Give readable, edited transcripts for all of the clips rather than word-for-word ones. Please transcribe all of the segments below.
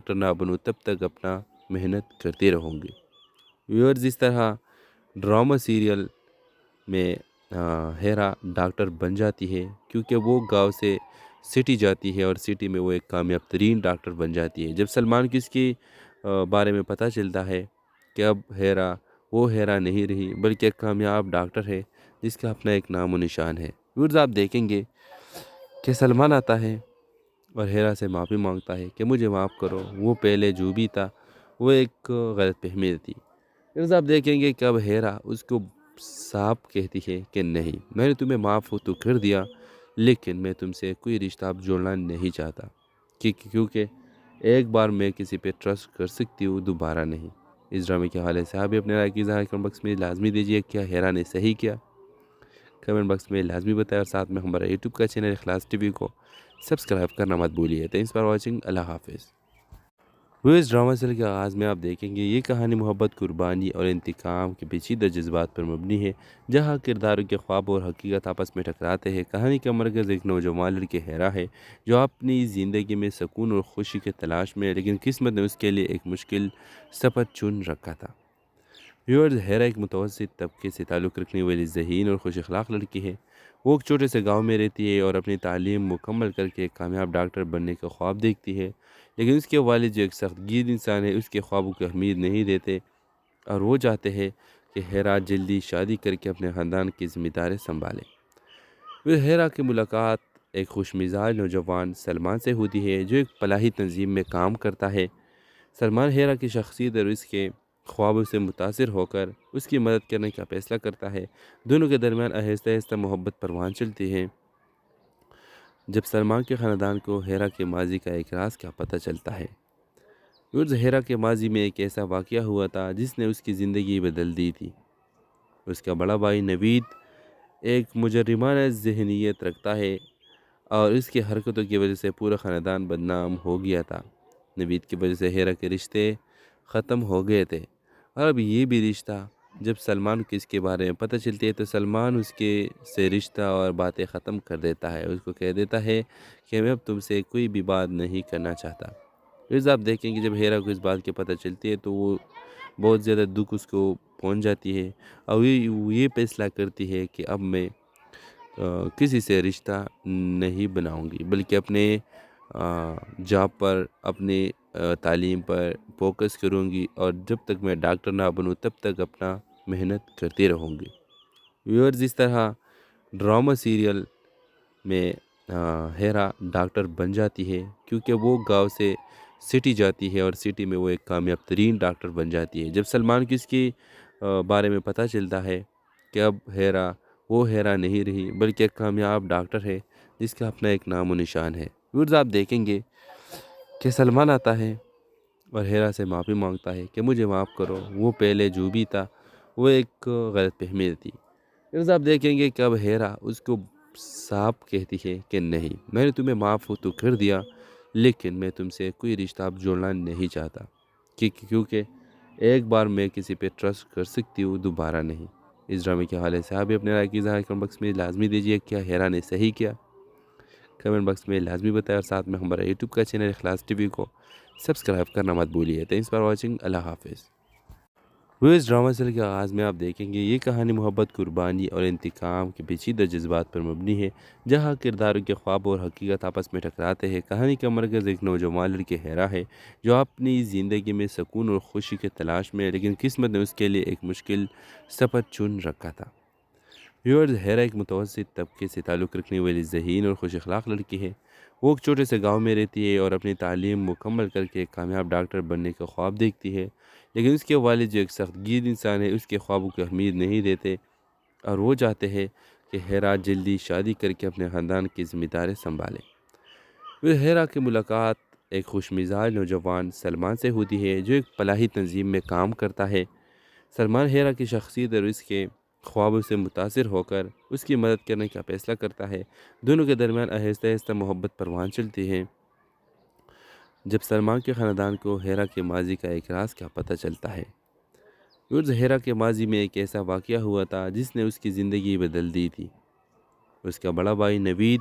Doctor نہ بنوں تب تک اپنا محنت کرتے رہوں گی۔ ویورز، اس طرح ڈرامہ سیریل میں ہیرا ڈاکٹر بن جاتی ہے کیونکہ وہ گاؤں سے سٹی جاتی ہے اور سٹی میں وہ ایک کامیاب ترین ڈاکٹر بن جاتی ہے۔ جب سلمان کو اس کی بارے میں پتہ چلتا ہے کہ اب ہیرا وہ ہیرا نہیں رہی بلکہ ایک کامیاب ڈاکٹر ہے جس کا اپنا ایک نام و نشان ہے۔ ویورز، آپ دیکھیں گے کہ سلمان آتا ہے اور ہیرا سے معافی مانگتا ہے کہ مجھے معاف کرو، وہ پہلے جو بھی تھا وہ ایک غلط فہمی تھی۔ ویورز، آپ دیکھیں گے کہ اب ہیرا اس کو صاف کہتی ہے کہ نہیں، میں نے تمہیں معاف تو کر دیا لیکن میں تم سے کوئی رشتہ اب جوڑنا نہیں چاہتا، کیونکہ ایک بار میں کسی پہ ٹرسٹ کر سکتی ہوں، دوبارہ نہیں۔ اس ڈرامے کے حوالے سے آپ بھی اپنے رائے کی اظہار کمنٹ باکس میں لازمی دیجیے۔ کیا ہیرا نے صحیح کیا؟ کمنٹ باکس میں لازمی بتائیں اور ساتھ میں ہمارا یوٹیوب کا چینل اخلاص ٹی وی کو سبسکرائب کرنا مت بھولیے۔ Thanks for watching. اللہ حافظ۔ وہ اس ڈرامہ سیریل کے آغاز میں آپ دیکھیں گے یہ کہانی محبت، قربانی اور انتقام کے پیچیدہ جذبات پر مبنی ہے، جہاں کرداروں کے خواب اور حقیقت آپس میں ٹکراتے ہیں۔ کہانی کا مرکز ایک نوجوان لڑکے ہیرا ہے جو اپنی زندگی میں سکون اور خوشی کے تلاش میں ہے، لیکن قسمت نے اس کے لیے ایک مشکل سفر چن رکھا تھا۔ ویورز، ہیرا ایک متوسط طبقے سے تعلق رکھنے والی ذہین اور خوش اخلاق لڑکی ہے۔ وہ ایک چھوٹے سے گاؤں میں رہتی ہے اور اپنی تعلیم مکمل کر کے ایک کامیاب ڈاکٹر بننے کا خواب دیکھتی ہے، لیکن اس کے والد جو ایک سخت گیر انسان ہے اس کے خوابوں کو اہمیت نہیں دیتے اور وہ چاہتے ہیں کہ ہیرا جلدی شادی کر کے اپنے خاندان کی ذمہ داری سنبھالے۔ پھر ہیرا کی ملاقات ایک خوش مزاج نوجوان سلمان سے ہوتی ہے جو ایک فلاحی تنظیم میں کام کرتا ہے۔ سلمان ہیرا کی شخصیت اور اس کے خوابوں سے متاثر ہو کر اس کی مدد کرنے کا فیصلہ کرتا ہے۔ دونوں کے درمیان آہستہ آہستہ محبت پروان چلتی ہے جب سلمان کے خاندان کو ہیرا کے ماضی کا ایک راز کا پتہ چلتا ہے۔ ہیرا کے ماضی میں ایک ایسا واقعہ ہوا تھا جس نے اس کی زندگی بدل دی تھی۔ اس کا بڑا بھائی نوید ایک مجرمانہ ذہنیت رکھتا ہے اور اس کی حرکتوں کی وجہ سے پورا خاندان بدنام ہو گیا تھا۔ نوید کی وجہ سے ہیرا کے رشتے ختم ہو گئے تھے اور اب یہ بھی رشتہ۔ جب سلمان کو اس کے بارے میں پتہ چلتی ہے تو سلمان اس کے سے رشتہ اور باتیں ختم کر دیتا ہے، اس کو کہہ دیتا ہے کہ میں اب تم سے کوئی بھی بات نہیں کرنا چاہتا۔ پھر آپ دیکھیں کہ جب ہیرا کو اس بات کی پتہ چلتی ہے تو وہ بہت زیادہ دکھ اس کو پہنچ جاتی ہے اور وہ یہ فیصلہ کرتی ہے کہ اب میں کسی سے رشتہ نہیں بناؤں گی بلکہ اپنے جاب پر، اپنے تعلیم پر فوکس کروں گی اور جب تک میں ڈاکٹر نہ بنوں تب تک اپنا محنت کرتے رہوں گی۔ ویورز، اس طرح ڈرامہ سیریل میں ہیرا ڈاکٹر بن جاتی ہے کیونکہ وہ گاؤں سے سٹی جاتی ہے اور سٹی میں وہ ایک کامیاب ترین ڈاکٹر بن جاتی ہے۔ جب سلمان کو اس کی بارے میں پتہ چلتا ہے کہ اب ہیرا وہ ہیرا نہیں رہی بلکہ ایک کامیاب ڈاکٹر ہے جس کا اپنا ایک نام و نشان ہے۔ ویورز، آپ دیکھیں گے کہ سلمان آتا ہے اور ہیرا سے معافی مانگتا ہے کہ مجھے معاف کرو، وہ پہلے جو بھی تھا وہ ایک غلط فہمی تھی۔ ویورز، آپ دیکھیں گے کہ اب ہیرا اس کو صاف کہتی ہے کہ نہیں، میں نے تمہیں معاف تو کر دیا لیکن میں تم سے کوئی رشتہ اب جوڑنا نہیں چاہتا، کیونکہ ایک بار میں کسی پہ ٹرسٹ کر سکتی ہوں، دوبارہ نہیں۔ اس ڈرامے کے حوالے سے آپ بھی اپنے رائے کی اظہار کمنٹ باکس میں لازمی دیجیے۔ کیا ہیرا نے صحیح کیا؟ کمنٹ باکس میں لازمی بتائیں اور ساتھ میں ہمارا یوٹیوب کا چینل اخلاص ٹی وی کو سبسکرائب کرنا مت بھولیے۔ Thanks for watching. اللہ حافظ۔ وہ اس ڈرامہ سیریل کے آغاز میں آپ دیکھیں گے یہ کہانی محبت، قربانی اور انتقام کے پیچیدہ جذبات پر مبنی ہے، جہاں کرداروں کے خواب اور حقیقت آپس میں ٹکراتے ہیں۔ کہانی کا مرکز ایک نوجوان لڑکے ہیرا ہے جو اپنی زندگی میں سکون اور خوشی کے تلاش میں ہے، لیکن قسمت نے اس کے لیے ایک مشکل سفر چن رکھا تھا۔ ویورز، ہیرا ایک متوسط طبقے سے تعلق رکھنے والی ذہین اور خوش اخلاق لڑکی ہے۔ وہ ایک چھوٹے سے گاؤں میں رہتی ہے اور اپنی تعلیم مکمل کر کے ایک کامیاب ڈاکٹر بننے کا خواب دیکھتی ہے، لیکن اس کے والد جو ایک سخت گیر انسان ہے اس کے خوابوں کو اہمیت نہیں دیتے اور وہ چاہتے ہیں کہ ہیرا جلدی شادی کر کے اپنے خاندان کی ذمہ داری سنبھالے۔ پھر ہیرا کی ملاقات ایک خوش مزاج نوجوان سلمان سے ہوتی ہے جو ایک فلاحی تنظیم میں کام کرتا ہے۔ سلمان ہیرا کی شخصیت اور اس کے خوابوں سے متاثر ہو کر اس کی مدد کرنے کا فیصلہ کرتا ہے۔ دونوں کے درمیان آہستہ آہستہ محبت پروان چلتی ہے جب سلمان کے خاندان کو ہیرا کے ماضی کا ایک راز کا پتہ چلتا ہے۔ ہیرا کے ماضی میں ایک ایسا واقعہ ہوا تھا جس نے اس کی زندگی بدل دی تھی۔ اس کا بڑا بھائی نوید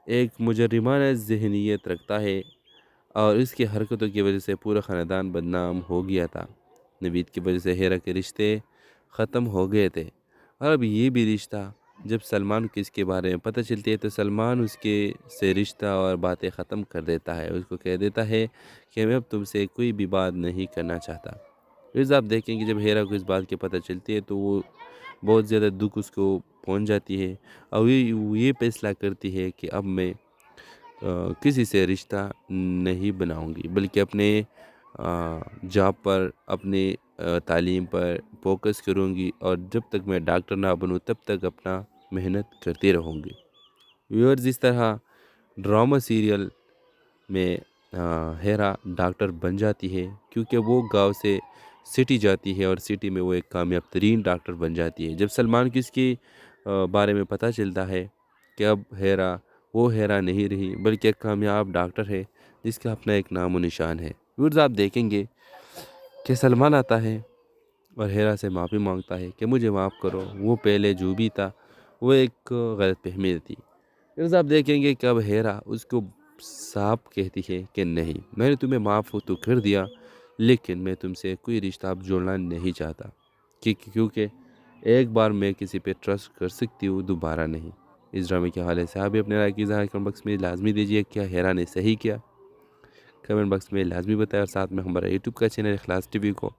ایک مجرمانہ ذہنیت رکھتا ہے اور اس کی حرکتوں کی وجہ سے پورا خاندان بدنام ہو گیا تھا۔ نوید کی وجہ سے ہیرا کے رشتے ختم ہو گئے تھے، اور اب یہ بھی رشتہ جب سلمان کو اس کے بارے میں پتہ چلتی ہے تو سلمان اس کے سے رشتہ اور باتیں ختم کر دیتا ہے، اس کو کہہ دیتا ہے کہ میں اب تم سے کوئی بھی بات نہیں کرنا چاہتا۔ پھر آپ دیکھیں کہ جب ہیرا کو اس بات کی پتہ چلتی ہے تو وہ بہت زیادہ دکھ اس کو پہنچ جاتی ہے، اور وہ یہ فیصلہ کرتی ہے کہ اب میں کسی سے رشتہ نہیں بناؤں گی، بلکہ اپنے جاب پر، اپنے تعلیم پر فوکس کروں گی، اور جب تک میں ڈاکٹر نہ بنوں تب تک اپنا محنت کرتی رہوں گی۔ ویورز، اس طرح ڈرامہ سیریل میں ہیرا ڈاکٹر بن جاتی ہے، کیونکہ وہ گاؤں سے سٹی جاتی ہے، اور سٹی میں وہ ایک کامیاب ترین ڈاکٹر بن جاتی ہے۔ جب سلمان کو اس کے بارے میں پتہ چلتا ہے کہ اب ہیرا وہ ہیرا نہیں رہی، بلکہ ایک کامیاب ڈاکٹر ہے جس کا اپنا ایک نام و نشان ہے۔ ویورز، آپ دیکھیں گے کہ سلمان آتا ہے اور ہیرا سے معافی مانگتا ہے کہ مجھے معاف کرو، وہ پہلے جو بھی تھا وہ ایک غلط فہمی تھی۔ پھر آپ دیکھیں گے کہ اب ہیرا اس کو صاف کہتی ہے کہ نہیں، میں نے تمہیں معاف تو کر دیا، لیکن میں تم سے کوئی رشتہ اب جوڑنا نہیں چاہتا، کیونکہ ایک بار میں کسی پہ ٹرسٹ کر سکتی ہوں، دوبارہ نہیں۔ اس ڈرامے کے حوالے سے آپ بھی اپنے رائے کی اظہار کمنٹ باکس میں لازمی دیجیے۔ کیا ہیرا نے صحیح کیا؟ کمنٹ باکس میں لازمی بتائیں، اور ساتھ میں ہمارا یوٹیوب کا چینل اخلاص ٹی وی کو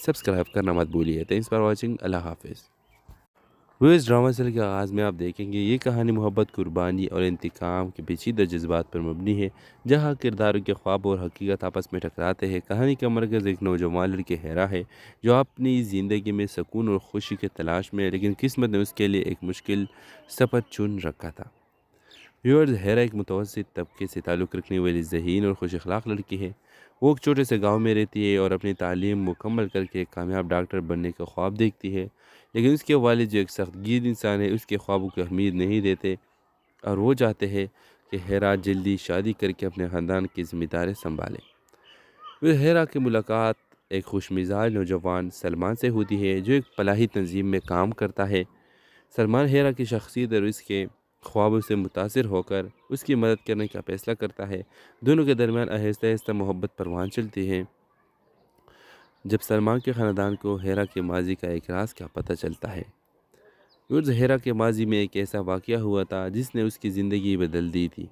سبسکرائب کرنا مت بھولیے۔ تھینکس فار واچنگ، اللہ حافظ۔ وہ اس ڈرامہ سیریل کے آغاز میں آپ دیکھیں گے یہ کہانی محبت، قربانی اور انتقام کے پیچیدہ جذبات پر مبنی ہے، جہاں کرداروں کے خواب اور حقیقت آپس میں ٹکراتے ہیں۔ کہانی کا مرکز ایک نوجوان لڑکی ہیرا ہے جو اپنی زندگی میں سکون اور خوشی کی تلاش میں ہے، لیکن قسمت نے اس کے لیے ایک مشکل سفر چن رکھا تھا۔ ویورز، ہیرا ایک متوسط طبقے سے تعلق رکھنے والی ذہین اور خوش اخلاق لڑکی ہے۔ وہ ایک چھوٹے سے گاؤں میں رہتی ہے اور اپنی تعلیم مکمل کر کے ایک کامیاب ڈاکٹر بننے کا خواب دیکھتی ہے، لیکن اس کے والد جو ایک سخت گیر انسان ہے اس کے خوابوں کو اہمیت نہیں دیتے، اور وہ چاہتے ہیں کہ ہیرا جلدی شادی کر کے اپنے خاندان کی ذمہ داری سنبھالے۔ پھر ہیرا کی ملاقات ایک خوش مزاج نوجوان سلمان سے ہوتی ہے جو ایک فلاحی تنظیم میں کام کرتا ہے۔ سلمان ہیرا کی شخصیت اور اس کے خوابوں سے متاثر ہو کر اس کی مدد کرنے کا فیصلہ کرتا ہے۔ دونوں کے درمیان آہستہ آہستہ محبت پروان چلتی ہے۔ جب سلمان کے خاندان کو ہیرا کے ماضی کا ایک راز کا پتہ چلتا ہے، ہیرا کے ماضی میں ایک ایسا واقعہ ہوا تھا جس نے اس کی زندگی بدل دی تھی۔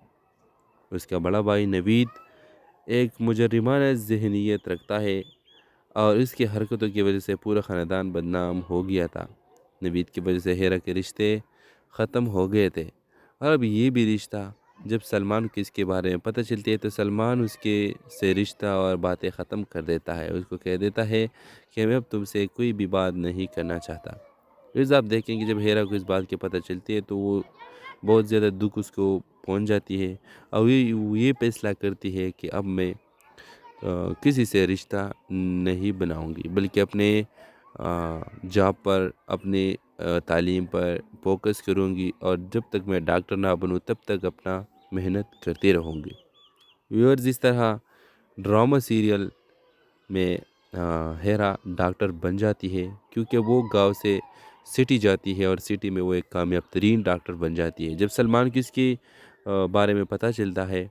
اس کا بڑا بھائی نوید ایک مجرمانہ ذہنیت رکھتا ہے، اور اس کی حرکتوں کی وجہ سے پورا خاندان بدنام ہو گیا تھا۔ نوید کی وجہ سے ہیرا کے رشتے ختم ہو گئے تھے، اور اب یہ بھی رشتہ جب سلمان کو اس کے بارے میں پتہ چلتی ہے تو سلمان اس کے سے رشتہ اور باتیں ختم کر دیتا ہے، اس کو کہہ دیتا ہے کہ میں اب تم سے کوئی بھی بات نہیں کرنا چاہتا۔ پھر آپ دیکھیں کہ جب ہیرا کو اس بات کی پتہ چلتی ہے تو وہ بہت زیادہ دکھ اس کو پہنچ جاتی ہے، اور وہ یہ فیصلہ کرتی ہے کہ اب میں کسی سے رشتہ نہیں بناؤں گی، بلکہ اپنے جاب پر، اپنے تعلیم پر فوکس کروں گی، اور جب تک میں ڈاکٹر نہ بنوں تب تک اپنا محنت کرتی رہوں گی۔ ویورز، اس طرح ڈرامہ سیریل میں ہیرا ڈاکٹر بن جاتی ہے، کیونکہ وہ گاؤں سے سٹی جاتی ہے، اور سٹی میں وہ ایک کامیاب ترین ڈاکٹر بن جاتی ہے۔ جب سلمان کو اس کے بارے میں پتہ چلتا ہے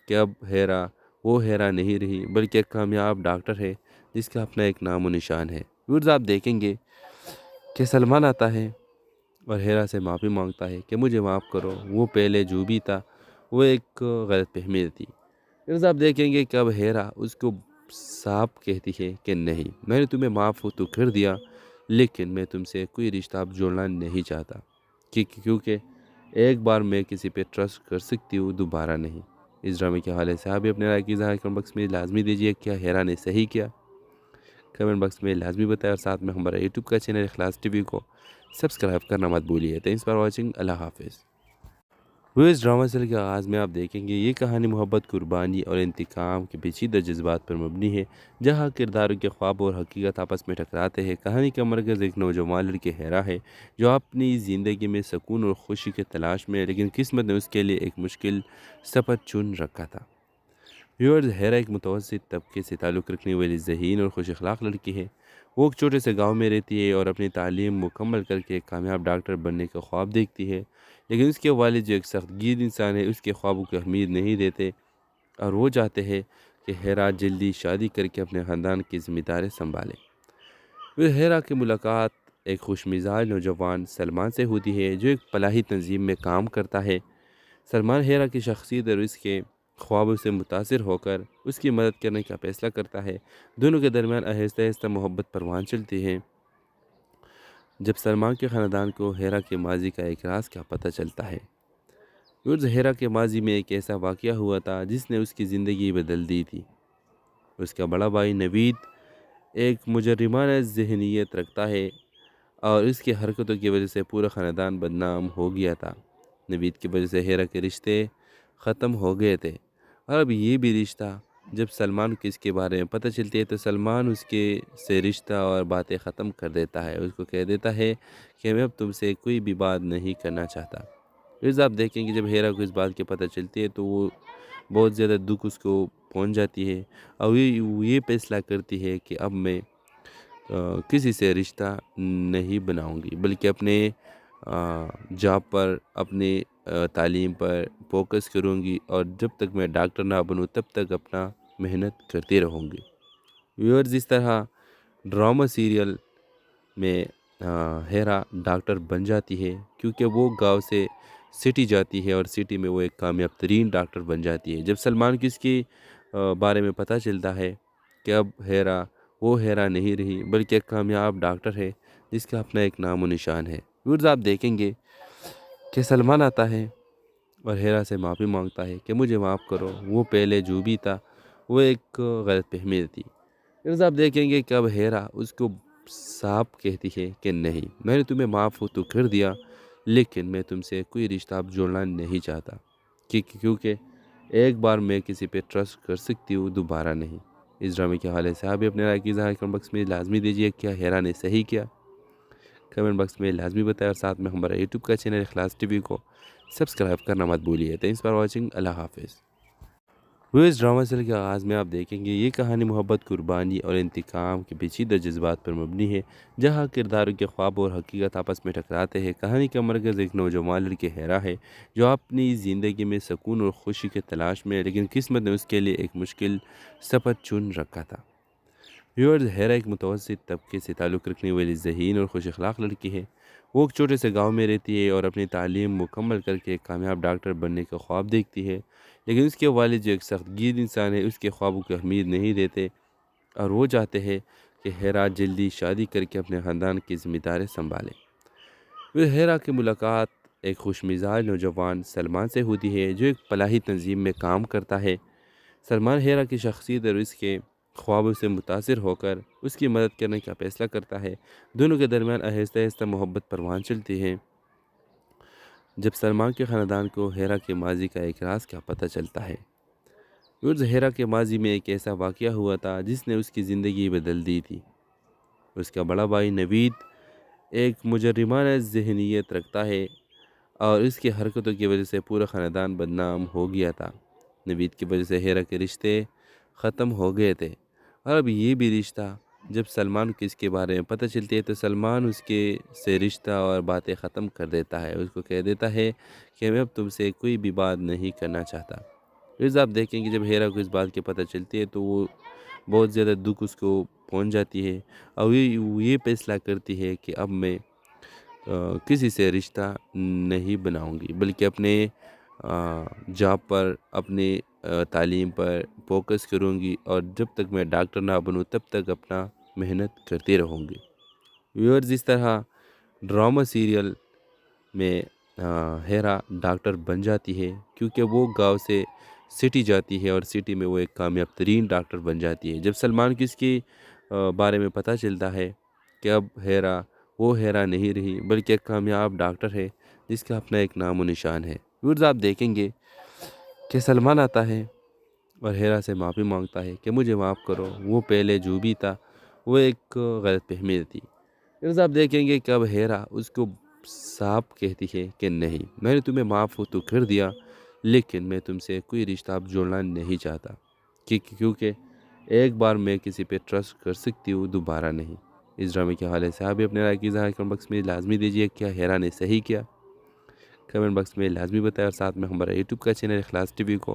کہ اب ہیرا وہ ہیرا نہیں رہی، بلکہ ایک کامیاب ڈاکٹر ہے جس کا اپنا ایک نام و نشان ہے۔ ویورز، آپ دیکھیں گے کہ سلمان آتا ہے اور ہیرا سے معافی مانگتا ہے کہ مجھے معاف کرو، وہ پہلے جو بھی تھا وہ ایک غلط فہمی تھی۔ پھر آپ دیکھیں گے کہ اب ہیرا اس کو صاف کہتی ہے کہ نہیں، میں نے تمہیں معاف تو کر دیا، لیکن میں تم سے کوئی رشتہ اب جوڑنا نہیں چاہتا، کیونکہ ایک بار میں کسی پہ ٹرسٹ کر سکتی ہوں، دوبارہ نہیں۔ اس ڈرامے کے حوالے سے آپ بھی اپنے رائے کی اظہار کمنٹ باکس میں لازمی دیجیے۔ کیا ہیرا نے صحیح کیا؟ کمنٹ باکس میں لازمی بتائیں، اور ساتھ میں ہمارا یوٹیوب کا چینل اخلاص ٹی وی کو سبسکرائب کرنا مت بھولیے۔ تھینکس فار واچنگ، اللہ حافظ۔ وہ اس ڈرامہ سیریل کے آغاز میں آپ دیکھیں گے یہ کہانی محبت، قربانی اور انتقام کے پیچیدہ جذبات پر مبنی ہے، جہاں کرداروں کے خواب اور حقیقت آپس میں ٹکراتے ہیں۔ کہانی کا مرکز ایک نوجوان لڑکی ہیرا ہے جو اپنی زندگی میں سکون اور خوشی کی تلاش میں ہے، لیکن قسمت نے اس کے لیے ایک مشکل سفر چن رکھا تھا۔ ویورز، ہیرا ایک متوسط طبقے سے تعلق رکھنے والی ذہین اور خوش اخلاق لڑکی ہے۔ وہ ایک چھوٹے سے گاؤں میں رہتی ہے اور اپنی تعلیم مکمل کر کے ایک کامیاب ڈاکٹر بننے کا خواب دیکھتی ہے، لیکن اس کے والد جو ایک سخت گیر انسان ہے اس کے خوابوں کو اہمیت نہیں دیتے، اور وہ چاہتے ہیں کہ ہیرا جلدی شادی کر کے اپنے خاندان کی ذمہ داری سنبھالے۔ پھر ہیرا کی ملاقات ایک خوش مزاج نوجوان سلمان سے ہوتی ہے جو ایک فلاحی تنظیم میں کام کرتا ہے۔ سلمان ہیرا کی شخصیت اور اس کے خوابوں سے متاثر ہو کر اس کی مدد کرنے کا فیصلہ کرتا ہے۔ دونوں کے درمیان آہستہ آہستہ محبت پروان چلتی ہے۔ جب سلمان کے خاندان کو ہیرا کے ماضی کا ایک راز کا پتہ چلتا ہے۔ ہیرا کے ماضی میں ایک ایسا واقعہ ہوا تھا جس نے اس کی زندگی بدل دی تھی۔ اس کا بڑا بھائی نوید ایک مجرمانہ ذہنیت رکھتا ہے اور اس کی حرکتوں کی وجہ سے پورا خاندان بدنام ہو گیا تھا۔ نوید کی وجہ سے ہیرا کے رشتے ختم ہو گئے تھے اور اب یہ بھی رشتہ جب سلمان کو اس کے بارے میں پتہ چلتی ہے تو سلمان اس کے سے رشتہ اور باتیں ختم کر دیتا ہے۔ اس کو کہہ دیتا ہے کہ میں اب تم سے کوئی بھی بات نہیں کرنا چاہتا۔ پھر آپ دیکھیں کہ جب ہیرا کو اس بات کی پتہ چلتی ہے تو وہ بہت زیادہ دکھ اس کو پہنچ جاتی ہے اور وہ یہ فیصلہ کرتی ہے کہ اب میں کسی سے رشتہ نہیں بناؤں گی بلکہ اپنے جاب پر اپنے تعلیم پر فوکس کروں گی اور جب تک میں ڈاکٹر نہ بنوں تب تک اپنا محنت کرتی رہوں گی۔ ویورز اس طرح ڈرامہ سیریل میں ہیرا ڈاکٹر بن جاتی ہے کیونکہ وہ گاؤں سے سٹی جاتی ہے اور سٹی میں وہ ایک کامیاب ترین ڈاکٹر بن جاتی ہے۔ جب سلمان کو اس کی بارے میں پتہ چلتا ہے کہ اب ہیرا وہ ہیرا نہیں رہی بلکہ ایک کامیاب ڈاکٹر ہے جس کا اپنا ایک نام و نشان ہے۔ ویورز آپ دیکھیں گے کہ سلمان آتا ہے اور ہیرا سے معافی مانگتا ہے کہ مجھے معاف کرو، وہ پہلے جو بھی تھا وہ ایک غلط فہمی تھی۔ پھر آپ دیکھیں گے کہ اب ہیرا اس کو صاف کہتی ہے کہ نہیں، میں نے تمہیں معاف تو کر دیا لیکن میں تم سے کوئی رشتہ اب جوڑنا نہیں چاہتا کیونکہ ایک بار میں کسی پہ ٹرسٹ کر سکتی ہوں، دوبارہ نہیں۔ اس ڈرامے کے حوالے سے آپ بھی اپنے رائے کی اظہار کمنٹ باکس میں لازمی دیجیے۔ کیا ہیرا نے صحیح کیا؟ کمنٹ باکس میں لازمی بتائیں اور ساتھ میں ہمارا یوٹیوب کا چینل اخلاص ٹی وی کو سبسکرائب کرنا مت بھولیے۔ Thanks for watching. اللہ حافظ۔ وہ اس ڈرامہ سیریل کے آغاز میں آپ دیکھیں گے یہ کہانی محبت، قربانی اور انتقام کے پیچیدہ جذبات پر مبنی ہے، جہاں کرداروں کے خواب اور حقیقت آپس میں ٹکراتے ہیں۔ کہانی کا مرکز ایک نوجوان لڑکے ہیرا ہے جو اپنی زندگی میں سکون اور خوشی کے تلاش میں ہے، لیکن قسمت نے اس کے لیے ایک مشکل سفر چن رکھا تھا۔ ویورز ہیرا ایک متوسط طبقے سے تعلق رکھنے والی ذہین اور خوش اخلاق لڑکی ہے۔ وہ ایک چھوٹے سے گاؤں میں رہتی ہے اور اپنی تعلیم مکمل کر کے ایک کامیاب ڈاکٹر بننے کا خواب دیکھتی ہے، لیکن اس کے والد جو ایک سخت گیر انسان ہے اس کے خوابوں کو اہمیت نہیں دیتے اور وہ چاہتے ہیں کہ ہیرا جلدی شادی کر کے اپنے خاندان کی ذمہ داری سنبھالے۔ پھر ہیرا کی ملاقات ایک خوش مزاج نوجوان سلمان سے ہوتی ہے جو ایک فلاحی تنظیم میں کام کرتا ہے۔ سلمان ہیرا کی شخصیت اور اس کے خوابوں سے متاثر ہو کر اس کی مدد کرنے کا فیصلہ کرتا ہے۔ دونوں کے درمیان آہستہ آہستہ محبت پروان چلتی ہے۔ جب سلمان کے خاندان کو ہیرا کے ماضی کا ایک راز کا پتہ چلتا ہے۔ ہیرا کے ماضی میں ایک ایسا واقعہ ہوا تھا جس نے اس کی زندگی بدل دی تھی۔ اس کا بڑا بھائی نوید ایک مجرمانہ ذہنیت رکھتا ہے اور اس کی حرکتوں کی وجہ سے پورا خاندان بدنام ہو گیا تھا۔ نوید کی وجہ سے ہیرا کے رشتے ختم ہو گئے تھے اور اب یہ بھی رشتہ جب سلمان کو اس کے بارے میں پتہ چلتی ہے تو سلمان اس کے سے رشتہ اور باتیں ختم کر دیتا ہے۔ اس کو کہہ دیتا ہے کہ میں اب تم سے کوئی بھی بات نہیں کرنا چاہتا۔ پھر آپ دیکھیں کہ جب ہیرا کو اس بات کی پتہ چلتی ہے تو وہ بہت زیادہ دکھ اس کو پہنچ جاتی ہے اور وہ یہ فیصلہ کرتی ہے کہ اب میں کسی سے رشتہ نہیں بناؤں گی بلکہ اپنے جاب پر اپنے تعلیم پر فوکس کروں گی اور جب تک میں ڈاکٹر نہ بنوں تب تک اپنا محنت کرتی رہوں گی۔ ویورز اس طرح ڈرامہ سیریل میں ہیرا ڈاکٹر بن جاتی ہے کیونکہ وہ گاؤں سے سٹی جاتی ہے اور سٹی میں وہ ایک کامیاب ترین ڈاکٹر بن جاتی ہے۔ جب سلمان کو اس کی بارے میں پتہ چلتا ہے کہ اب ہیرا وہ ہیرا نہیں رہی بلکہ ایک کامیاب ڈاکٹر ہے جس کا اپنا ایک نام و نشان ہے۔ ویورز آپ دیکھیں گے کہ سلمان آتا ہے اور ہیرا سے معافی مانگتا ہے کہ مجھے معاف کرو، وہ پہلے جو بھی تھا وہ ایک غلط فہمی تھی۔ پھر آپ دیکھیں گے کہ اب ہیرا اس کو صاف کہتی ہے کہ نہیں، میں نے تمہیں معاف تو کر دیا لیکن میں تم سے کوئی رشتہ اب جوڑنا نہیں چاہتا کیونکہ ایک بار میں کسی پہ ٹرسٹ کر سکتی ہوں، دوبارہ نہیں۔ اس ڈرامے کے حوالے سے آپ بھی اپنے رائے کی اظہار کمنٹ باکس میں لازمی دیجیے۔ کیا ہیرا نے صحیح کیا؟ کمنٹ باکس میں لازمی بتائیں اور ساتھ میں ہمارا یوٹیوب کا چینل اخلاص ٹی وی کو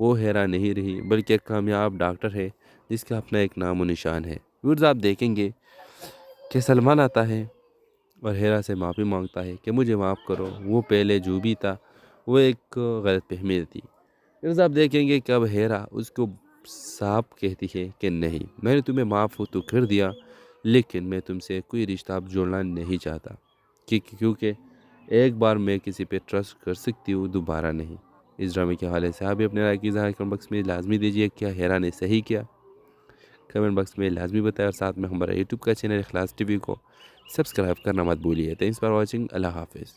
وہ ہیرا نہیں رہی بلکہ ایک کامیاب ڈاکٹر ہے جس کا اپنا ایک نام و نشان ہے۔ ویورز آپ دیکھیں گے کہ سلمان آتا ہے اور ہیرا سے معافی مانگتا ہے کہ مجھے معاف کرو، وہ پہلے جو بھی تھا وہ ایک غلط فہمی تھی۔ ویورز آپ دیکھیں گے کہ اب ہیرا اس کو صاف کہتی ہے کہ نہیں، میں نے تمہیں معاف تو کر دیا لیکن میں تم سے کوئی رشتہ اب جوڑنا نہیں چاہتا، کیونکہ ایک بار میں کسی پہ ٹرسٹ کر سکتی ہوں، دوبارہ نہیں۔ اس ڈرامے کے حوالے سے آپ بھی اپنے رائے کی اظہار کمنٹ باکس میں لازمی دیجیے۔ کیا ہیرا نے صحیح کیا؟ کمنٹ باکس میں لازمی بتائیں، اور ساتھ میں ہمارا یوٹیوب کا چینل اخلاص ٹی وی کو سبسکرائب کرنا مت بھولیے۔ تھینکس فار واچنگ، اللہ حافظ۔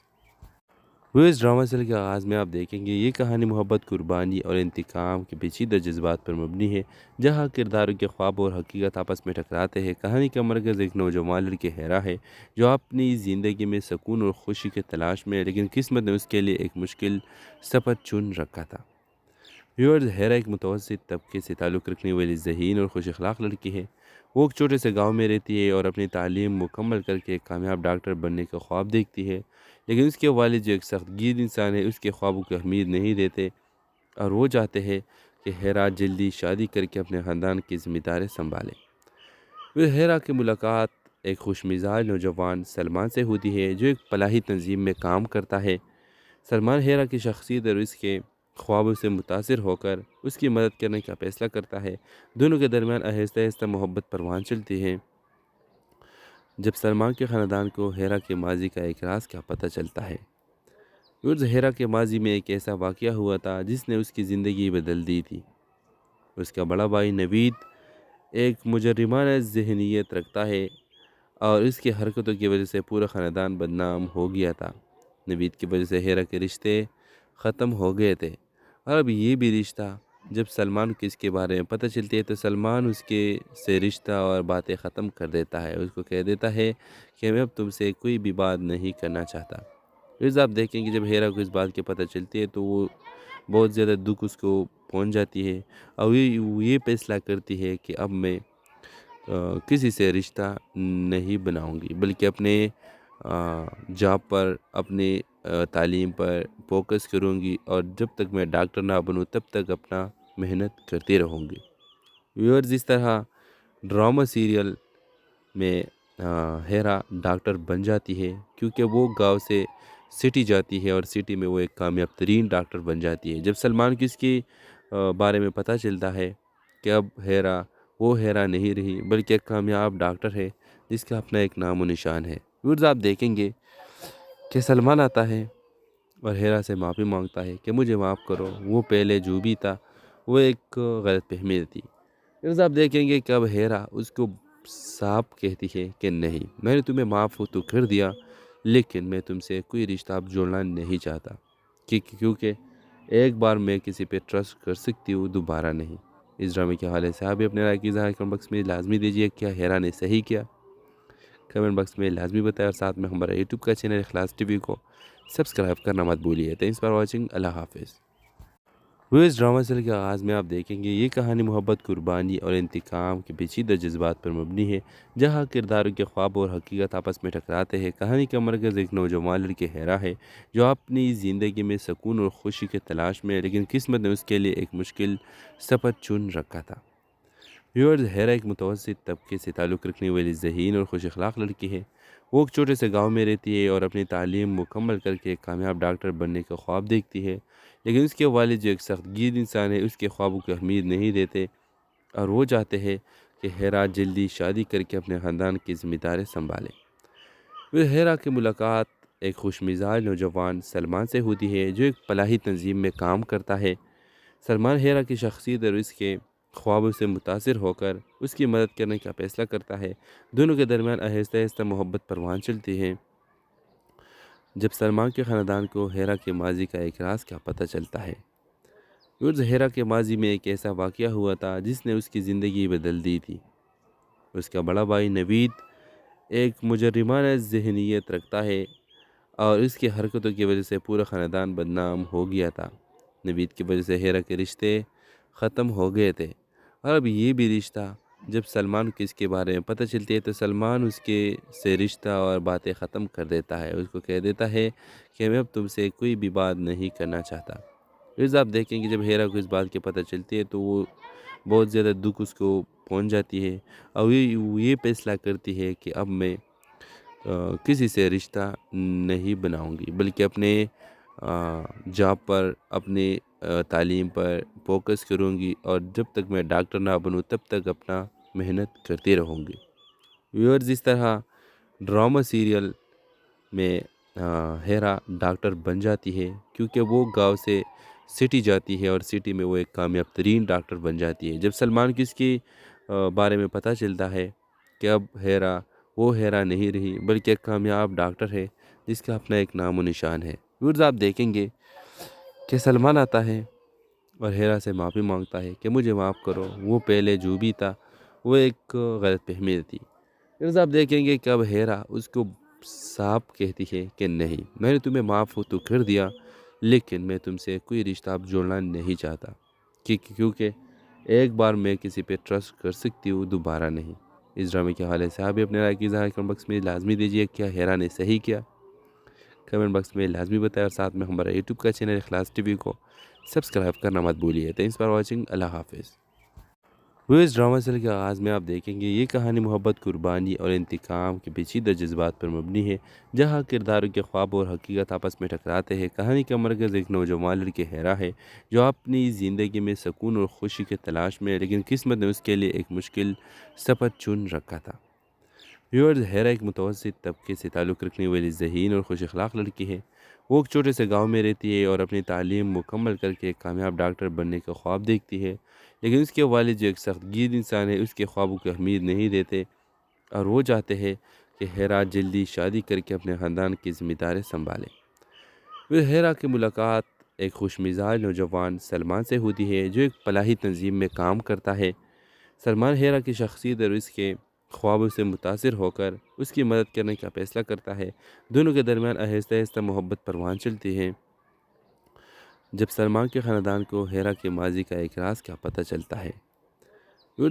وہ اس ڈرامہ سیریل کے آغاز میں آپ دیکھیں گے یہ کہانی محبت، قربانی اور انتقام کے پیچیدہ جذبات پر مبنی ہے، جہاں کرداروں کے خواب اور حقیقت آپس میں ٹکراتے ہیں۔ کہانی کا مرکز ایک نوجوان لڑکی ہیرا ہے جو اپنی زندگی میں سکون اور خوشی کی تلاش میں ہے، لیکن قسمت نے اس کے لیے ایک مشکل سفر چن رکھا تھا۔ ویورز، ہیرا ایک متوسط طبقے سے تعلق رکھنے والی ذہین اور خوش اخلاق لڑکی ہے۔ وہ ایک چھوٹے سے گاؤں میں رہتی ہے اور اپنی تعلیم مکمل کر کے ایک کامیاب ڈاکٹر بننے کا خواب دیکھتی ہے، لیکن اس کے والد جو ایک سخت گیر انسان ہے اس کے خوابوں کو اہمیت نہیں دیتے اور وہ چاہتے ہیں کہ ہیرا جلدی شادی کر کے اپنے خاندان کی ذمہ داری سنبھالے۔ پھر ہیرا کی ملاقات ایک خوش مزاج نوجوان سلمان سے ہوتی ہے جو ایک فلاحی تنظیم میں کام کرتا ہے۔ سلمان ہیرا کی شخصیت اور اس کے خوابوں سے متاثر ہو کر اس کی مدد کرنے کا فیصلہ کرتا ہے۔ دونوں کے درمیان آہستہ آہستہ محبت پروان چلتی ہے۔ جب سلمان کے خاندان کو ہیرا کے ماضی کا ایک راز کا پتہ چلتا ہے۔ ہیرا کے ماضی میں ایک ایسا واقعہ ہوا تھا جس نے اس کی زندگی بدل دی تھی۔ اس کا بڑا بھائی نوید ایک مجرمانہ ذہنیت رکھتا ہے اور اس کی حرکتوں کی وجہ سے پورا خاندان بدنام ہو گیا تھا۔ نوید کی وجہ سے ہیرا کے رشتے ختم ہو گئے تھے، اور اب یہ بھی رشتہ جب سلمان کو اس کے بارے میں پتہ چلتی ہے تو سلمان اس کے سے رشتہ اور باتیں ختم کر دیتا ہے۔ اس کو کہہ دیتا ہے کہ میں اب تم سے کوئی بھی بات نہیں کرنا چاہتا۔ پھر آپ دیکھیں کہ جب ہیرا کو اس بات کی پتہ چلتی ہے تو وہ بہت زیادہ دکھ اس کو پہنچ جاتی ہے اور وہ یہ فیصلہ کرتی ہے کہ اب میں کسی سے رشتہ نہیں بناؤں گی بلکہ اپنے جاب پر، اپنے تعلیم پر فوکس کروں گی، اور جب تک میں ڈاکٹر نہ بنوں تب تک اپنا محنت کرتی رہوں گی۔ ویورز، اس طرح ڈرامہ سیریل میں ہیرا ڈاکٹر بن جاتی ہے کیونکہ وہ گاؤں سے سٹی جاتی ہے اور سٹی میں وہ ایک کامیاب ترین ڈاکٹر بن جاتی ہے۔ جب سلمان کو اس کی بارے میں پتہ چلتا ہے کہ اب وہ ہیرا نہیں رہی بلکہ ایک کامیاب ڈاکٹر ہے جس کا اپنا ایک نام و نشان ہے۔ ویورز، آپ دیکھیں گے کہ سلمان آتا ہے اور ہیرا سے معافی مانگتا ہے کہ مجھے معاف کرو، وہ پہلے جو بھی تھا وہ ایک غلط فہمی تھی۔ ویورز، آپ دیکھیں گے کہ اب ہیرا اس کو صاف کہتی ہے کہ نہیں، میں نے تمہیں معاف تو کر دیا لیکن میں تم سے کوئی رشتہ اب جوڑنا نہیں چاہتا، کیونکہ ایک بار میں کسی پہ ٹرسٹ کر سکتی ہوں، دوبارہ نہیں۔ اس ڈرامے کے حوالے سے آپ بھی اپنے رائے کی اظہار کمنٹ باکس میں لازمی دیجیے۔ کیا ہیرا نے صحیح کیا؟ کمنٹ باکس میں لازمی بتائیں، اور ساتھ میں ہمارا یوٹیوب کا چینل اخلاص ٹی وی کو سبسکرائب کرنا مت بھولیے۔ تھینکس فار واچنگ، اللہ حافظ۔ وہ اس ڈرامہ سیریل کے آغاز میں آپ دیکھیں گے یہ کہانی محبت، قربانی اور انتقام کے پیچیدہ جذبات پر مبنی ہے، جہاں کرداروں کے خواب اور حقیقت آپس میں ٹکراتے ہیں۔ کہانی کا مرکز ایک نوجوان لڑکی ہیرا ہے جو اپنی زندگی میں سکون اور خوشی کی تلاش میں ہے، لیکن قسمت نے اس کے لیے ایک مشکل سفر چن رکھا تھا۔ ویورز، ہیرا ایک متوسط طبقے سے تعلق رکھنے والی ذہین اور خوش اخلاق لڑکی ہے۔ وہ ایک چھوٹے سے گاؤں میں رہتی ہے اور اپنی تعلیم مکمل کر کے ایک کامیاب ڈاکٹر بننے کا خواب دیکھتی ہے، لیکن اس کے والد جو ایک سخت گیر انسان ہے اس کے خوابوں کو اہمیت نہیں دیتے اور وہ چاہتے ہیں کہ ہیرا جلدی شادی کر کے اپنے خاندان کی ذمہ داری سنبھالے۔ پھر ہیرا کی ملاقات ایک خوش مزاج نوجوان سلمان سے ہوتی ہے جو ایک فلاحی تنظیم میں کام کرتا ہے۔ سلمان ہیرا کی شخصیت اور اس کے خوابوں سے متاثر ہو کر اس کی مدد کرنے کا فیصلہ کرتا ہے۔ دونوں کے درمیان آہستہ آہستہ محبت پروان چلتی ہے۔ جب سلمان کے خاندان کو ہیرا کے ماضی کا ایک راز کا پتہ چلتا ہے۔ ہیرا کے ماضی میں ایک ایسا واقعہ ہوا تھا جس نے اس کی زندگی بدل دی تھی۔ اس کا بڑا بھائی نوید ایک مجرمانہ ذہنیت رکھتا ہے اور اس کی حرکتوں کی وجہ سے پورا خاندان بدنام ہو گیا تھا۔ نوید کی وجہ سے ہیرا کے رشتے ختم ہو گئے تھے، اور اب یہ بھی رشتہ جب سلمان کو اس کے بارے میں پتہ چلتی ہے تو سلمان اس کے سے رشتہ اور باتیں ختم کر دیتا ہے۔ اس کو کہہ دیتا ہے کہ میں اب تم سے کوئی بھی بات نہیں کرنا چاہتا، پھر آپ دیکھیں کہ جب ہیرا کو اس بات کی پتہ چلتی ہے تو وہ بہت زیادہ دکھ اس کو پہنچ جاتی ہے، اور یہ فیصلہ کرتی ہے کہ اب میں کسی سے رشتہ نہیں بناؤں گی، بلکہ اپنے جاب پر، اپنی تعلیم پر فوکس کروں گی، اور جب تک میں ڈاکٹر نہ بنوں تب تک اپنا محنت کرتی رہوں گی۔ ویورز، اس طرح ڈرامہ سیریل میں ہیرا ڈاکٹر بن جاتی ہے، کیونکہ وہ گاؤں سے سٹی جاتی ہے اور سٹی میں وہ ایک کامیاب ترین ڈاکٹر بن جاتی ہے۔ جب سلمان کو اس کے بارے میں پتہ چلتا ہے کہ اب ہیرا وہ ہیرا نہیں رہی، بلکہ ایک کامیاب ڈاکٹر ہے جس کا اپنا ایک نام و نشان ہے۔ ویورز، آپ دیکھیں گے کہ سلمان آتا ہے اور ہیرا سے معافی مانگتا ہے کہ مجھے معاف کرو، وہ پہلے جو بھی تھا وہ ایک غلط فہمی تھی۔ پھر آپ دیکھیں گے کہ اب ہیرا اس کو صاف کہتی ہے کہ نہیں، میں نے تمہیں معاف ہو تو کر دیا، لیکن میں تم سے کوئی رشتہ اب جوڑنا نہیں چاہتا، کیونکہ ایک بار میں کسی پہ ٹرسٹ کر سکتی ہوں، دوبارہ نہیں۔ اس ڈرامے کے حوالے سے آپ بھی اپنے رائے کی اظہار کمنٹ باکس میں لازمی دیجیے۔ کیا ہیرا نے صحیح کیا؟ کمنٹ باکس میں لازمی بتائیں، اور ساتھ میں ہمارا یوٹیوب کا چینل اخلاص ٹی وی کو سبسکرائب کرنا مت بھولیے۔ تھینکس فار واچنگ، اللہ حافظ۔ وہ اس ڈرامہ سیریل کے آغاز میں آپ دیکھیں گے یہ کہانی محبت، قربانی اور انتقام کے پیچیدہ جذبات پر مبنی ہے، جہاں کرداروں کے خواب اور حقیقت آپس میں ٹکراتے ہیں۔ کہانی کا مرکز ایک نوجوان لڑکی ہیرا ہے جو اپنی زندگی میں سکون اور خوشی کی تلاش میں ہے، لیکن قسمت نے اس کے لیے ایک مشکل سفر چن رکھا تھا۔ ویورز، ہیرا ایک متوسط طبقے سے تعلق رکھنے والی ذہین اور خوش اخلاق لڑکی ہے۔ وہ ایک چھوٹے سے گاؤں میں رہتی ہے اور اپنی تعلیم مکمل کر کے ایک کامیاب ڈاکٹر بننے کا خواب دیکھتی ہے، لیکن اس کے والد جو ایک سخت گیر انسان ہے اس کے خوابوں کو اہمیت نہیں دیتے، اور وہ چاہتے ہیں کہ ہیرا جلدی شادی کر کے اپنے خاندان کی ذمہ داری سنبھالے۔ پھر ہیرا کی ملاقات ایک خوش مزاج نوجوان سلمان سے ہوتی ہے جو ایک فلاحی تنظیم میں کام کرتا ہے۔ سلمان ہیرا کی شخصیت اور اس کے خوابوں سے متاثر ہو کر اس کی مدد کرنے کا فیصلہ کرتا ہے۔ دونوں کے درمیان آہستہ آہستہ محبت پروان چلتی ہے۔ جب سلمان کے خاندان کو ہیرا کے ماضی کا ایک راز کا پتہ چلتا ہے،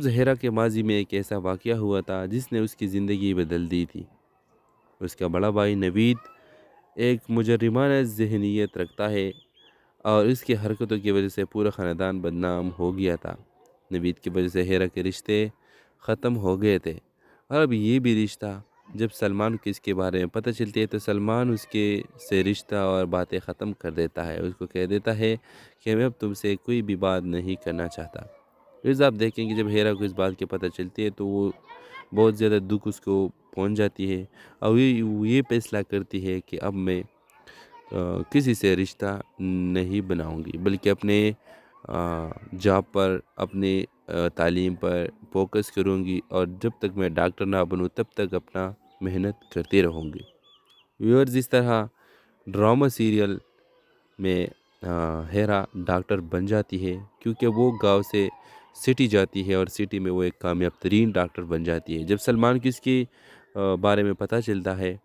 ہیرا کے ماضی میں ایک ایسا واقعہ ہوا تھا جس نے اس کی زندگی بدل دی تھی۔ اس کا بڑا بھائی نوید ایک مجرمانہ ذہنیت رکھتا ہے، اور اس کی حرکتوں کی وجہ سے پورا خاندان بدنام ہو گیا تھا۔ نوید کی وجہ سے ہیرا کے رشتے ختم ہو گئے تھے، اور اب یہ بھی رشتہ، جب سلمان کو اس کے بارے میں پتہ چلتی ہے تو سلمان اس کے سے رشتہ اور باتیں ختم کر دیتا ہے۔ اس کو کہہ دیتا ہے کہ میں اب تم سے کوئی بھی بات نہیں کرنا چاہتا۔ پھر آپ دیکھیں کہ جب ہیرا کو اس بات کی پتہ چلتی ہے تو وہ بہت زیادہ دکھ اس کو پہنچ جاتی ہے، اور یہ فیصلہ کرتی ہے کہ اب میں کسی سے رشتہ نہیں بناؤں گی، بلکہ اپنے جاب پر، اپنی تعلیم پر فوکس کروں گی، اور جب تک میں ڈاکٹر نہ بنوں تب تک اپنا محنت کرتی رہوں گی۔ ویورز، اس طرح ڈرامہ سیریل میں ہیرا ڈاکٹر بن جاتی ہے، کیونکہ وہ گاؤں سے سٹی جاتی ہے اور سٹی میں وہ ایک کامیاب ترین ڈاکٹر بن جاتی ہے۔ جب سلمان کو اس کے بارے میں پتہ چلتا ہے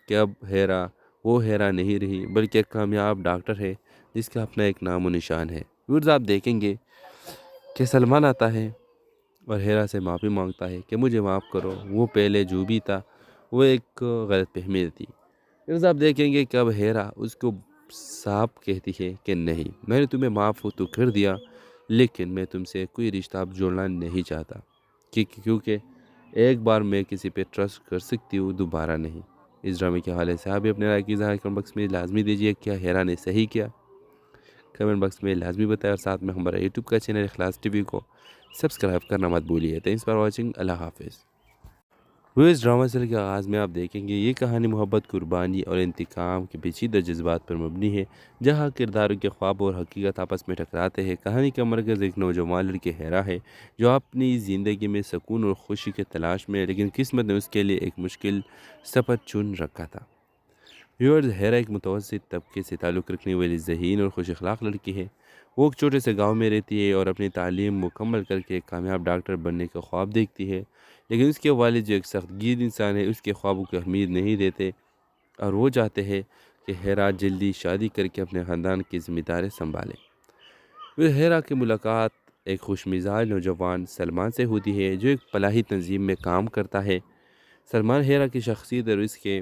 کہ اب ہیرا وہ ہیرا نہیں رہی، بلکہ ایک کامیاب ڈاکٹر ہے جس کا اپنا ایک نام و نشان ہے۔ ویورز، آپ دیکھیں گے کہ سلمان آتا ہے اور ہیرا سے معافی مانگتا ہے کہ مجھے معاف کرو، وہ پہلے جو بھی تھا وہ ایک غلط فہمی تھی۔ پھر آپ دیکھیں گے کہ اب ہیرا اس کو صاف کہتی ہے کہ نہیں، میں نے تمہیں معاف ہو تو کر دیا، لیکن میں تم سے کوئی رشتہ اب جوڑنا نہیں چاہتا، کیونکہ ایک بار میں کسی پہ ٹرسٹ کر سکتی ہوں، دوبارہ نہیں۔ اس ڈرامے کے حوالے سے آپ بھی اپنے رائے کی اظہار کمنٹ باکس میں لازمی دیجیے۔ کیا ہیرا نے صحیح کیا؟ کمنٹ باکس میں لازمی بتائیں، اور ساتھ میں ہمارا یوٹیوب کا چینل اخلاص ٹی وی کو سبسکرائب کرنا مت بھولیے۔ تھینکس فار واچنگ، اللہ حافظ۔ وہ اس ڈرامہ سیریل کے آغاز میں آپ دیکھیں گے یہ کہانی محبت، قربانی اور انتقام کے پیچیدہ جذبات پر مبنی ہے، جہاں کرداروں کے خواب اور حقیقت آپس میں ٹکراتے ہیں۔ کہانی کا مرکز ایک نوجوان لڑکی ہیرا ہے جو اپنی زندگی میں سکون اور خوشی کی تلاش میں ہے، لیکن قسمت نے اس کے لیے ایک مشکل سفر چن رکھا تھا۔ ویورز، ہیرا ایک متوسط طبقے سے تعلق رکھنے والی ذہین اور خوش اخلاق لڑکی ہے۔ وہ ایک چھوٹے سے گاؤں میں رہتی ہے اور اپنی تعلیم مکمل کر کے ایک کامیاب ڈاکٹر بننے کا خواب دیکھتی ہے، لیکن اس کے والد جو ایک سخت گیر انسان ہے اس کے خوابوں کو اہمیت نہیں دیتے، اور وہ چاہتے ہیں کہ ہیرا جلدی شادی کر کے اپنے خاندان کی ذمہ داری سنبھالے۔ پھر ہیرا کی ملاقات ایک خوش مزاج نوجوان سلمان سے ہوتی ہے جو ایک فلاحی تنظیم میں کام کرتا ہے۔ سلمان ہیرا کی شخصیت اور اس کے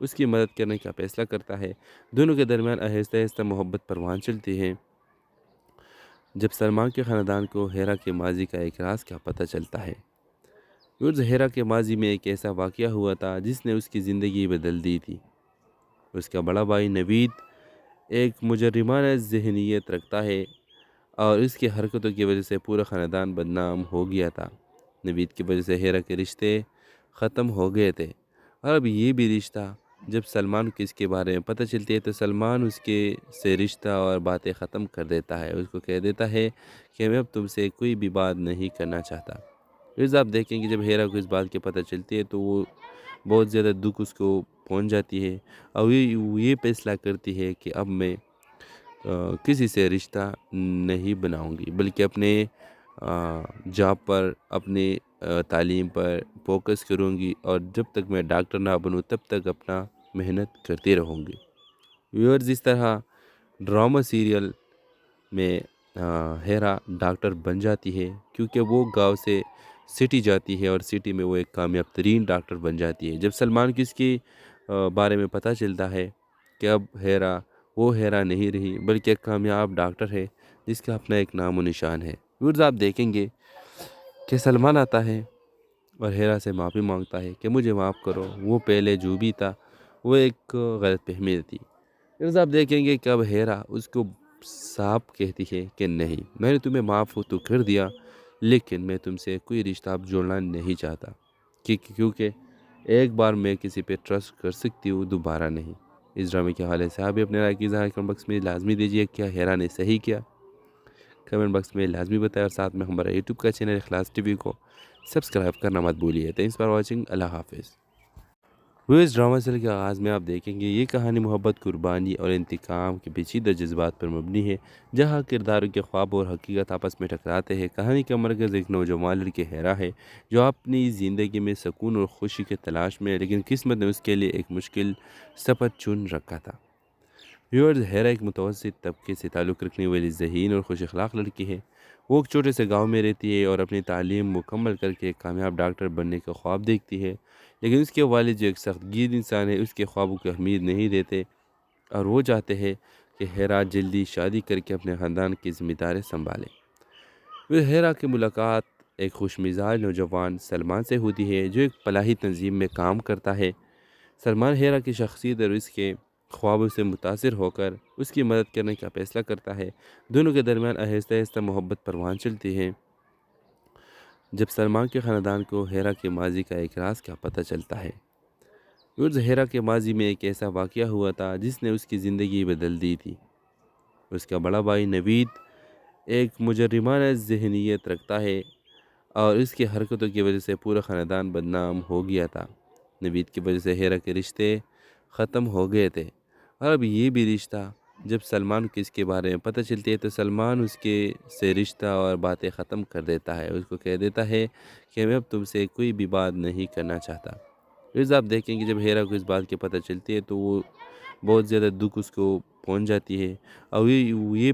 اس کی مدد کرنے کا فیصلہ کرتا ہے۔ دونوں کے درمیان آہستہ آہستہ محبت پروان چلتی ہے۔ جب سلمان کے خاندان کو ہیرا کے ماضی کا ایک راز کا پتہ چلتا ہے۔ ہیرا کے ماضی میں ایک ایسا واقعہ ہوا تھا جس نے اس کی زندگی بدل دی تھی۔ اس کا بڑا بھائی نوید ایک مجرمانہ ذہنیت رکھتا ہے اور اس کی حرکتوں کی وجہ سے پورا خاندان بدنام ہو گیا تھا۔ نوید کی وجہ سے ہیرا کے رشتے ختم ہو گئے تھے، اور اب یہ بھی رشتہ جب سلمان کو اس کے بارے میں پتہ چلتی ہے تو سلمان اس کے سے رشتہ اور باتیں ختم کر دیتا ہے۔ اس کو کہہ دیتا ہے کہ میں اب تم سے کوئی بھی بات نہیں کرنا چاہتا۔ پھر آپ دیکھیں کہ جب ہیرا کو اس بات کی پتہ چلتی ہے تو وہ بہت زیادہ دکھ اس کو پہنچ جاتی ہے، اور یہ فیصلہ کرتی ہے کہ اب میں کسی سے رشتہ نہیں بناؤں گی، بلکہ اپنے جاب پر، اپنے تعلیم پر فوکس کروں گی، اور جب تک میں ڈاکٹر نہ بنوں تب تک اپنا محنت کرتی رہوں گی۔ ویورز، اس طرح ڈرامہ سیریل میں ہیرا ڈاکٹر بن جاتی ہے، کیونکہ وہ گاؤں سے سٹی جاتی ہے اور سٹی میں وہ ایک کامیاب ترین ڈاکٹر بن جاتی ہے۔ جب سلمان کو اس کی بارے میں پتہ چلتا ہے کہ اب ہیرا وہ ہیرا نہیں رہی، بلکہ ایک کامیاب ڈاکٹر ہے جس کا اپنا ایک نام و نشان ہے۔ ویورز، آپ دیکھیں گے کہ سلمان آتا ہے اور ہیرا سے معافی مانگتا ہے کہ مجھے معاف کرو، وہ پہلے جو بھی تھا وہ ایک غلط فہمی تھی۔ پھر آپ دیکھیں گے کہ اب ہیرا اس کو صاف کہتی ہے کہ نہیں، میں نے تمہیں معاف تو کر دیا، لیکن میں تم سے کوئی رشتہ اب جوڑنا نہیں چاہتا، کیونکہ ایک بار میں کسی پہ ٹرسٹ کر سکتی ہوں، دوبارہ نہیں۔ اس ڈرامے کے حوالے سے آپ بھی اپنے رائے کی اظہار کمنٹ باکس میں لازمی دیجیے۔ کیا ہیرا نے صحیح کیا؟ کمنٹ باکس میں لازمی بتائیں، اور ساتھ میں ہمارا یوٹیوب کا چینل اخلاص ٹی وی کو سبسکرائب کرنا مت بھولیے۔ Thanks for watching. اللہ حافظ۔ وہ اس ڈرامہ سیریل کے آغاز میں آپ دیکھیں گے یہ کہانی محبت، قربانی اور انتقام کے پیچیدہ جذبات پر مبنی ہے، جہاں کرداروں کے خواب اور حقیقت آپس میں ٹکراتے ہیں۔ کہانی کا مرکز ایک نوجوان لڑکی ہیرا ہے جو اپنی زندگی میں سکون اور خوشی کی تلاش میں ہے، لیکن قسمت نے اس کے لیے ایک مشکل سفر چن رکھا تھا۔ ویورز، ہیرا ایک متوسط طبقے سے تعلق رکھنے والی ذہین اور خوش اخلاق لڑکی ہے۔ وہ ایک چھوٹے سے گاؤں میں رہتی ہے اور اپنی تعلیم مکمل کر کے ایک کامیاب ڈاکٹر بننے کا خواب دیکھتی ہے، لیکن اس کے والد جو ایک سخت گیر انسان ہے اس کے خوابوں کو اہمیت نہیں دیتے، اور وہ چاہتے ہیں کہ ہیرا جلدی شادی کر کے اپنے خاندان کی ذمہ داری سنبھالے۔ پھر ہیرا کی ملاقات ایک خوش مزاج نوجوان سلمان سے ہوتی ہے جو ایک فلاحی تنظیم میں کام کرتا ہے۔ سلمان ہیرا کی شخصیت اور اس کے خوابوں سے متاثر ہو کر اس کی مدد کرنے کا فیصلہ کرتا ہے۔ دونوں کے درمیان آہستہ آہستہ محبت پروان چلتی ہے۔ جب سلمان کے خاندان کو ہیرا کے ماضی کا ایک راز کا پتہ چلتا ہے۔ ہیرا کے ماضی میں ایک ایسا واقعہ ہوا تھا جس نے اس کی زندگی بدل دی تھی۔ اس کا بڑا بھائی نوید ایک مجرمانہ ذہنیت رکھتا ہے اور اس کی حرکتوں کی وجہ سے پورا خاندان بدنام ہو گیا تھا۔ نوید کی وجہ سے ہیرا کے رشتے ختم ہو گئے تھے، اور اب یہ بھی رشتہ جب سلمان کو اس کے بارے میں پتہ چلتی ہے تو سلمان اس کے سے رشتہ اور باتیں ختم کر دیتا ہے۔ اس کو کہہ دیتا ہے کہ میں اب تم سے کوئی بھی بات نہیں کرنا چاہتا۔ پھر آپ دیکھیں کہ جب ہیرا کو اس بات کی پتہ چلتی ہے تو وہ بہت زیادہ دکھ اس کو پہنچ جاتی ہے، اور یہ